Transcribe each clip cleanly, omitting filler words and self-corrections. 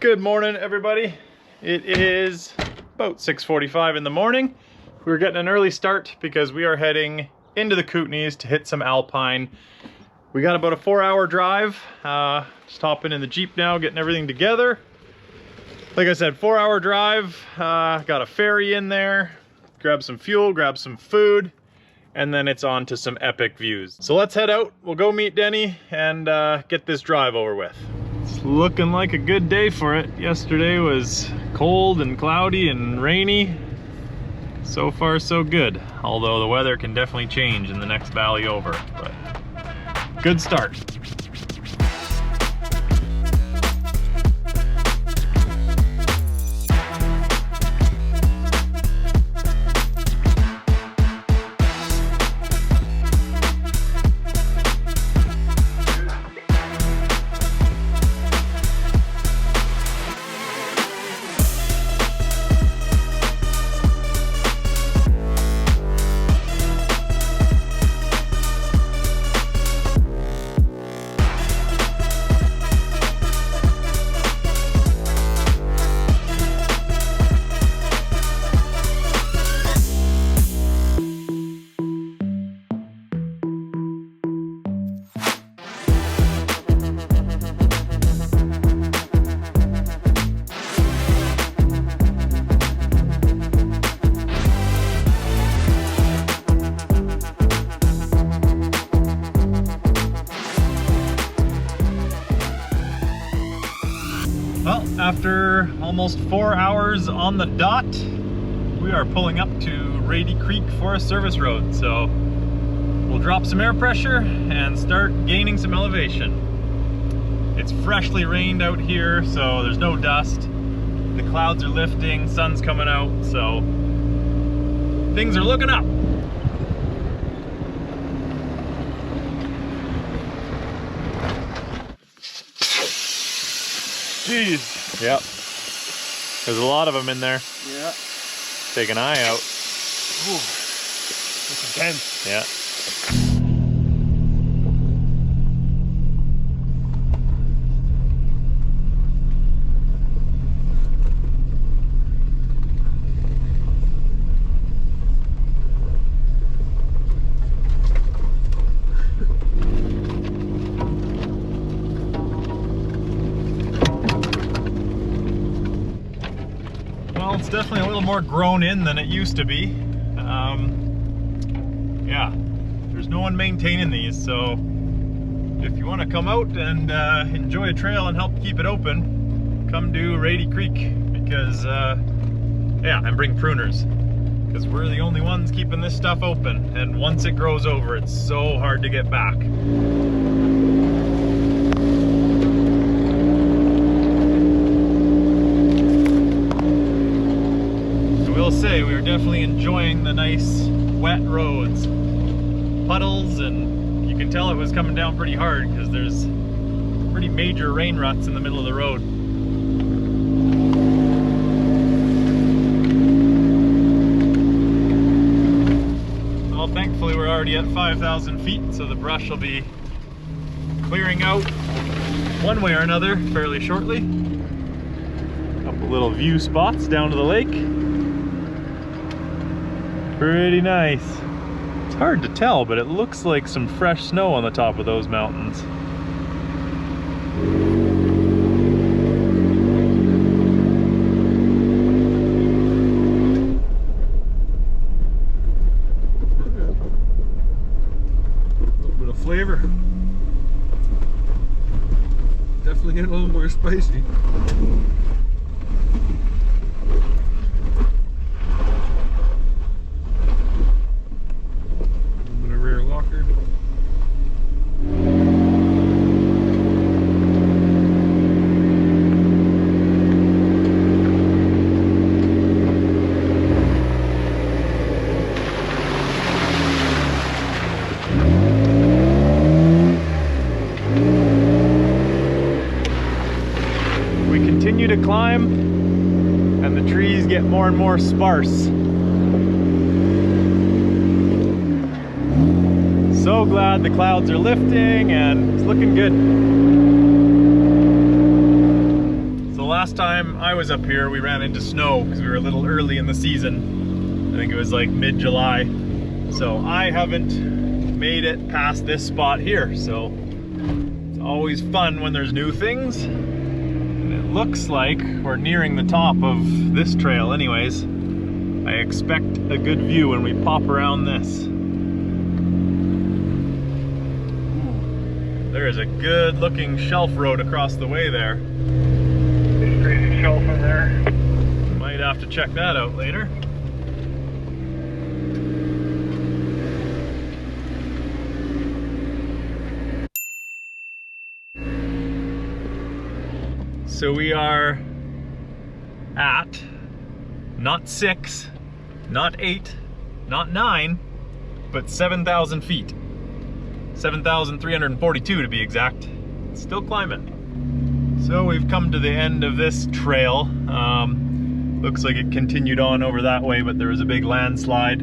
Good morning, everybody. It is about 6:45 in the morning. We're getting an early start because we are heading into the Kootenays to hit some Alpine. We got about a 4-hour drive. Just hopping in the Jeep now, getting everything together. Like I said, 4-hour drive. Got a ferry in there, grab some fuel, grab some food, and then it's on to some epic views. So let's head out. We'll go meet Denny and get this drive over with. It's looking like a good day for it. Yesterday was cold and cloudy and rainy. So far, so good. Although the weather can definitely change in the next valley over, but good start. Well, after almost 4 hours on the dot, we are pulling up to Rady Creek Forest Service Road. So we'll drop some air pressure and start gaining some elevation. It's freshly rained out here, so there's no dust. The clouds are lifting, sun's coming out, so things are looking up. Jeez. Yep. There's a lot of them in there. Yeah. Take an eye out. Ooh. That's intense. Yeah. Well, it's definitely a little more grown in than it used to be. Yeah, there's no one maintaining these, so if you want to come out and enjoy a trail and help keep it open, come to Rady Creek because, yeah, and bring pruners because we're the only ones keeping this stuff open, and once it grows over, it's so hard to get back. Say we were definitely enjoying the nice wet roads, puddles, and you can tell it was coming down pretty hard because there's pretty major rain ruts in the middle of the road. Well, thankfully we're already at 5,000 feet, so the brush will be clearing out one way or another fairly shortly. A couple little view spots down to the lake. Pretty nice. It's hard to tell, but it looks like some fresh snow on the top of those mountains. A little bit of flavor. Definitely getting a little more spicy. Continue to climb and the trees get more and more sparse. So glad the clouds are lifting and it's looking good. last time I was up here, we ran into snow because we were a little early in the season. I think it was like mid-July. So I haven't made it past this spot here. So it's always fun when there's new things. And it looks like we're nearing the top of this trail anyways. I expect a good view when we pop around this. There is a good looking shelf road across the way there. There's a crazy shelf in there. Might have to check that out later. So we are at not 6, not 8, not 9, but 7,000 feet. 7,342 to be exact. Still climbing. So we've come to the end of this trail. Looks like it continued on over that way, but there was a big landslide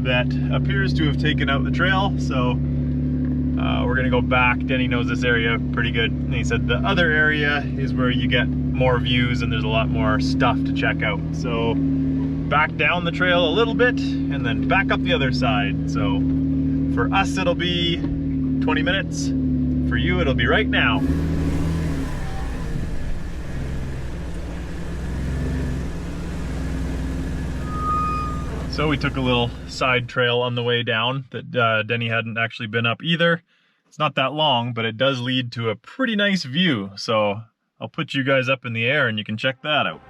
that appears to have taken out the trail. So we're gonna go back. Denny knows this area pretty good. And he said the other area is where you get more views and there's a lot more stuff to check out. So back down the trail a little bit and then back up the other side. So for us, it'll be 20 minutes. For you, it'll be right now. So we took a little side trail on the way down that Denny hadn't actually been up either. It's not that long, but it does lead to a pretty nice view. So I'll put you guys up in the air and you can check that out.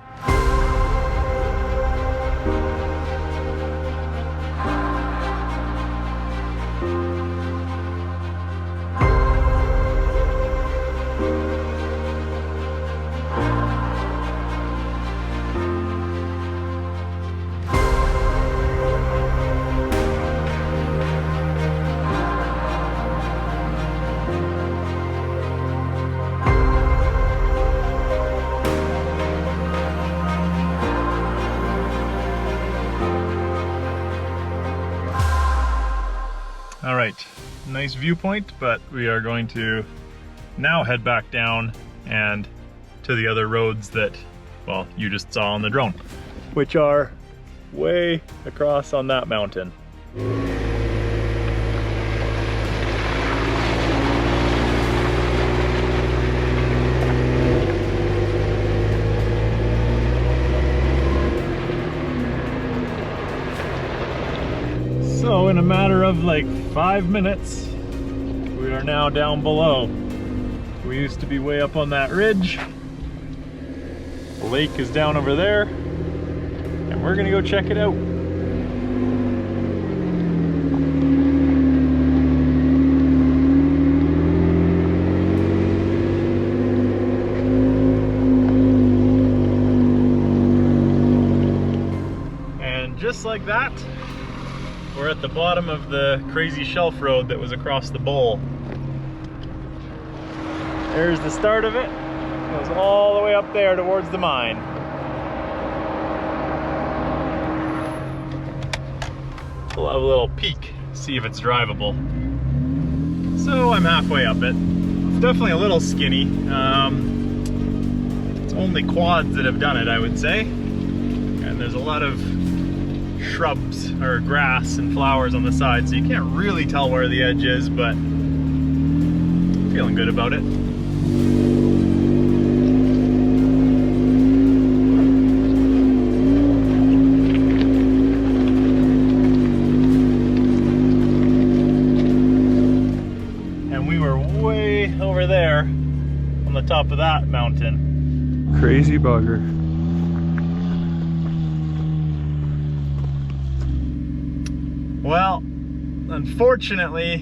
All right, nice viewpoint, but we are going to now head back down and to the other roads that, well, you just saw on the drone, which are way across on that mountain. So in a matter of like 5 minutes, we are now down below. We used to be way up on that ridge. The lake is down over there, and we're gonna go check it out. And just like that, we're at the bottom of the crazy shelf road that was across the bowl. There's the start of it. It goes all the way up there towards the mine. We'll have a little peek, see if it's drivable. So I'm halfway up it. It's definitely a little skinny. It's only quads that have done it, I would say. And there's a lot of shrubs or grass and flowers on the side, so you can't really tell where the edge is, but I'm feeling good about it. And we were way over there on the top of that mountain. Crazy bugger. Well, unfortunately,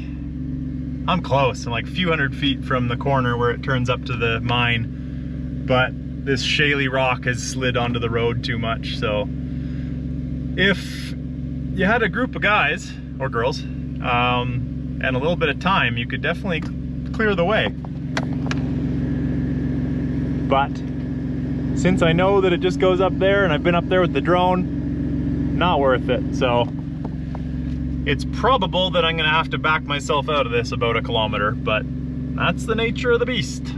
I'm close. I'm like a few hundred feet from the corner where it turns up to the mine, but this shaly rock has slid onto the road too much. So if you had a group of guys or girls and a little bit of time, you could definitely clear the way. But since I know that it just goes up there and I've been up there with the drone, not worth it. So it's probable that I'm gonna have to back myself out of this about 1 kilometer, but that's the nature of the beast.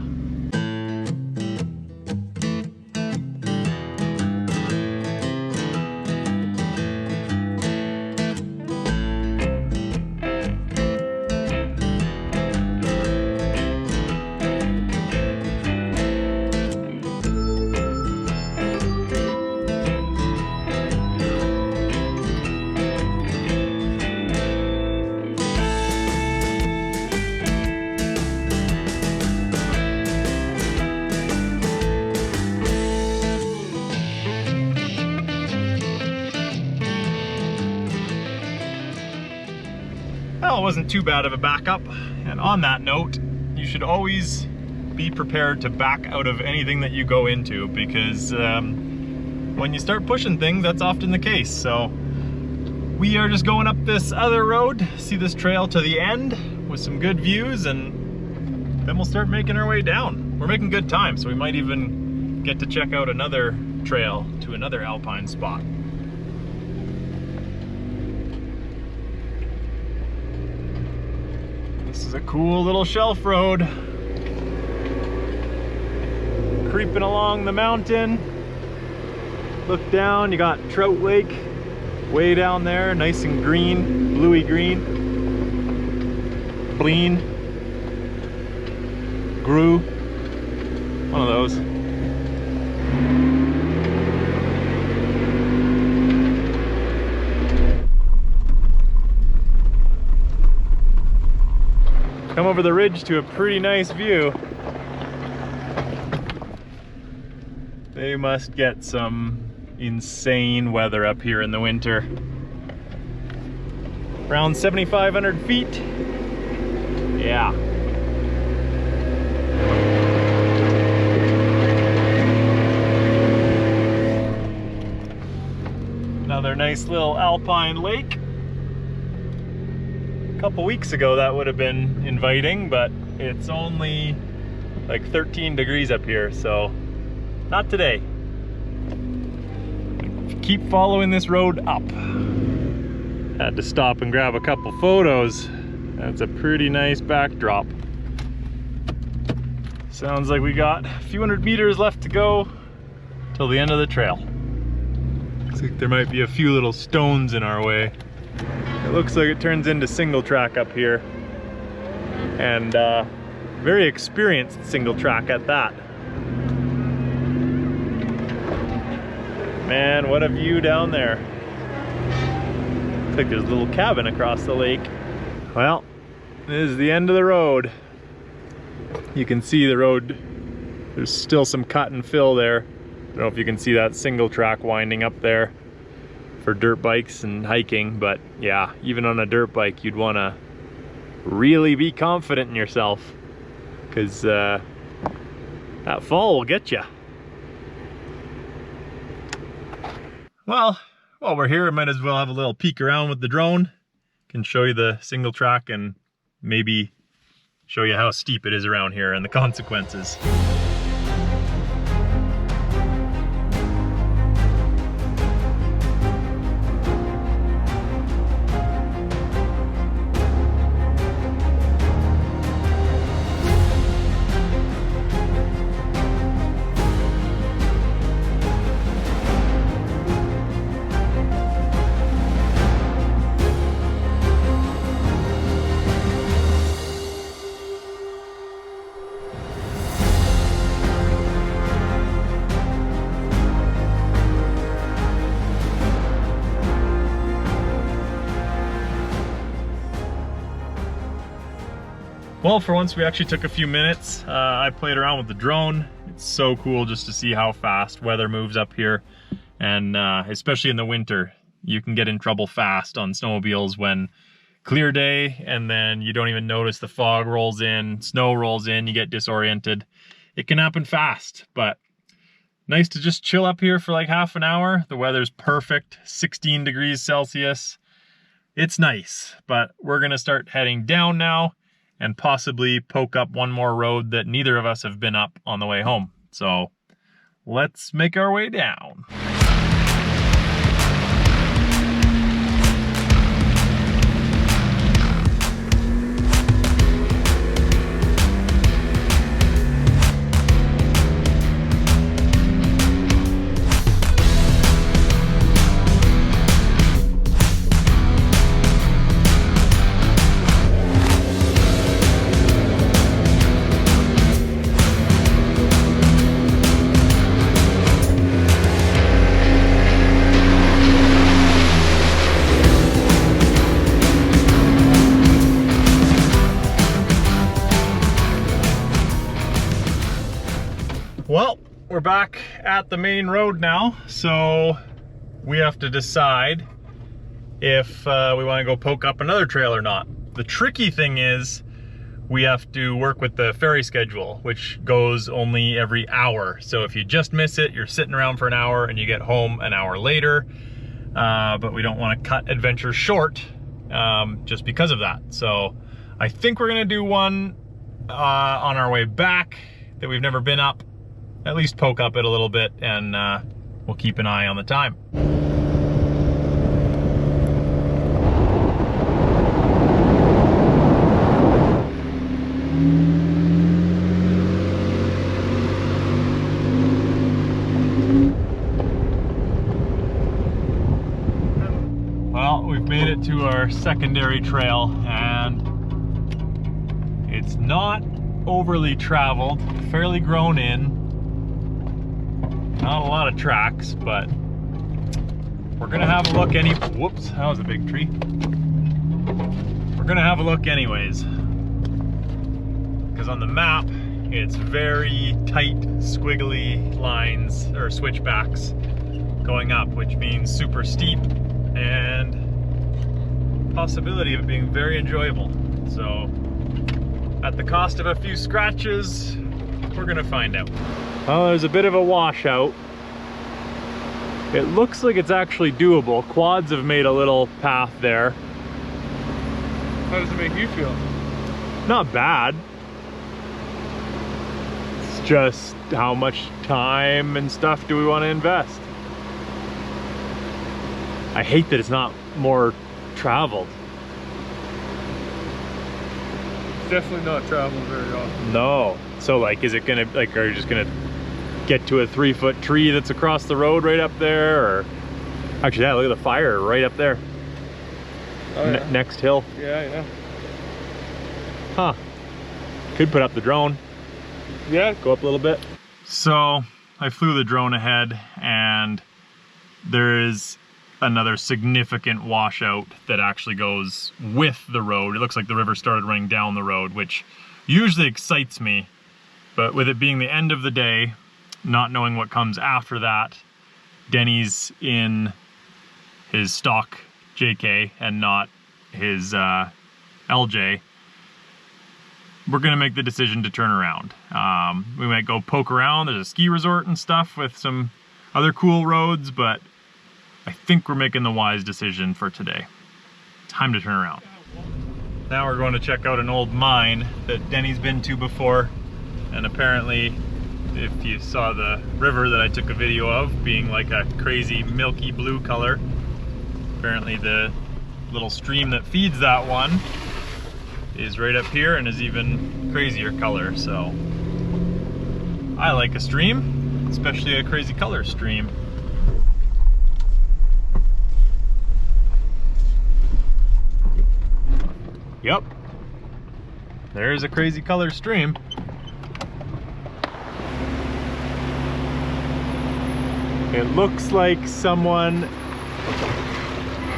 trail wasn't too bad of a backup. And on that note, you should always be prepared to back out of anything that you go into, because when you start pushing things, that's often the case. So we are just going up this other road, see this trail to the end with some good views, and then we'll start making our way down. We're making good time, so we might even get to check out another trail to another alpine spot. This is a cool little shelf road. Creeping along the mountain. Look down, you got Trout Lake way down there, nice and green, bluey green. Bleen. Grew. One of those. Come over the ridge to a pretty nice view. They must get some insane weather up here in the winter. Around 7,500 feet. Yeah. Another nice little alpine lake. A couple weeks ago that would have been inviting, but it's only like 13 degrees up here, so not today. Keep following this road up. Had to stop and grab a couple photos. That's a pretty nice backdrop. Sounds like we got a few hundred meters left to go till the end of the trail. Looks like there might be a few little stones in our way. It looks like it turns into single track up here. And very experienced single track at that. Man, what a view down there. Looks like there's a little cabin across the lake. Well, this is the end of the road. You can see the road, there's still some cut and fill there. I don't know if you can see that single track winding up there for dirt bikes and hiking, but yeah, even on a dirt bike, you'd want to really be confident in yourself, because that fall will get you. Well, while we're here, I might as well have a little peek around with the drone. Can show you the single track and maybe show you how steep it is around here and the consequences. Well, for once we actually took a few minutes. I played around with the drone. It's so cool just to see how fast weather moves up here. And especially in the winter, you can get in trouble fast on snowmobiles when clear day and then you don't even notice the fog rolls in, snow rolls in, you get disoriented. It can happen fast, but nice to just chill up here for like half an hour. The weather's perfect, 16 degrees Celsius. It's nice, but we're gonna start heading down now and possibly poke up one more road that neither of us have been up on the way home. So let's make our way down. Well, we're back at the main road now, so we have to decide if we want to go poke up another trail or not. The tricky thing is we have to work with the ferry schedule, which goes only every hour. So if you just miss it, you're sitting around for an hour and you get home an hour later. But we don't want to cut adventures short just because of that. So I think we're gonna do one on our way back that we've never been up, at least poke up it a little bit, and we'll keep an eye on the time. Well, we've made it to our secondary trail, and it's not overly traveled, fairly grown in. Not a lot of tracks, but we're gonna have a look whoops, that was a big tree. We're gonna have a look anyways, because on the map, it's very tight, squiggly lines, or switchbacks going up, which means super steep and possibility of it being very enjoyable. So at the cost of a few scratches, we're gonna find out. Well, there's a bit of a washout. It looks like it's actually doable. Quads have made a little path there. How does it make you feel? Not bad. It's just how much time and stuff do we want to invest? I hate that it's not more traveled. Definitely not traveling very often. No. So like, is it gonna, like, are you just gonna get to a 3-foot tree that's across the road right up there? Or actually, yeah, look at the fire right up there. Oh, yeah. Next hill. Yeah. Huh. Could put up the drone. Yeah. Go up a little bit. So I flew the drone ahead, and there is another significant washout that actually goes with the road. It looks like the river started running down the road, which usually excites me, but with it being the end of the day, not knowing what comes after that, Denny's in his stock JK and not his LJ, we're gonna make the decision to turn around. We might go poke around. There's a ski resort and stuff with some other cool roads, but I think we're making the wise decision for today. Time to turn around. Now we're going to check out an old mine that Denny's been to before. And apparently, if you saw the river that I took a video of being like a crazy milky blue color, apparently the little stream that feeds that one is right up here and is even crazier color. So I like a stream, especially a crazy color stream. Yep, there's a crazy color stream. It looks like someone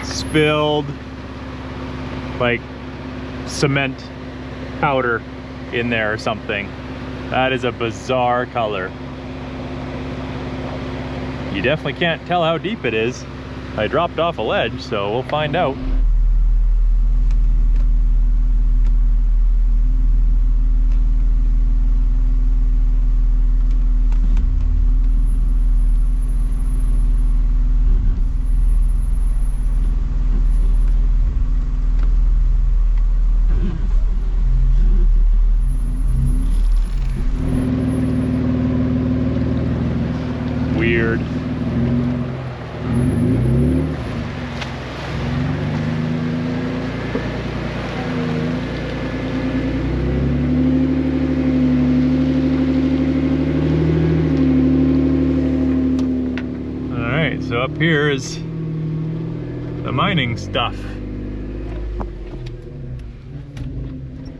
spilled like cement powder in there or something. That is a bizarre color. You definitely can't tell how deep it is. I dropped off a ledge, so we'll find out. Weird. Alright, so up here is the mining stuff.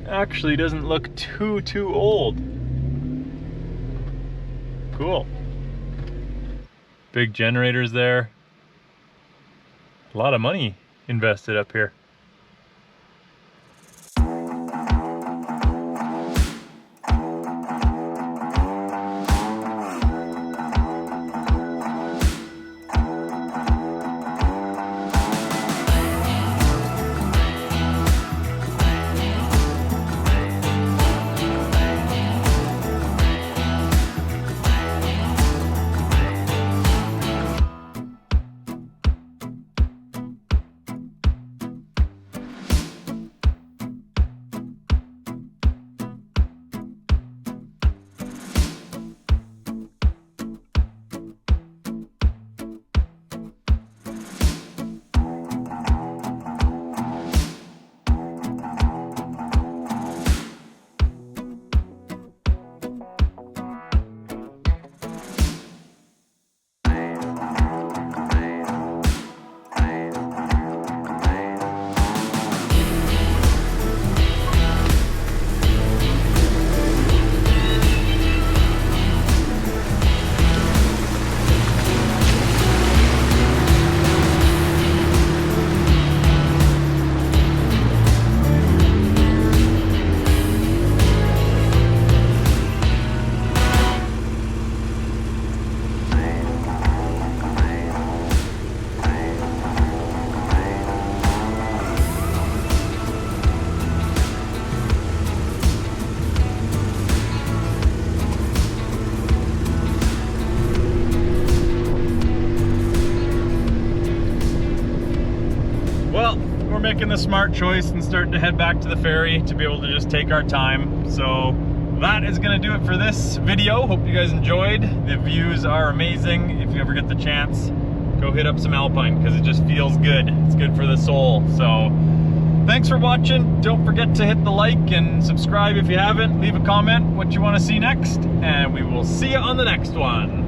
Actually doesn't look too old. Cool. Big generators there. A lot of money invested up here. making the smart choice and starting to head back to the ferry to be able to just take our time. So that is gonna do it for this video. Hope you guys enjoyed. The views are amazing. If you ever get the chance, go hit up some Alpine because it just feels good. It's good for the soul. So thanks for watching. Don't forget to hit the like and subscribe if you haven't. Leave a comment what you want to see next, and we will see you on the next one.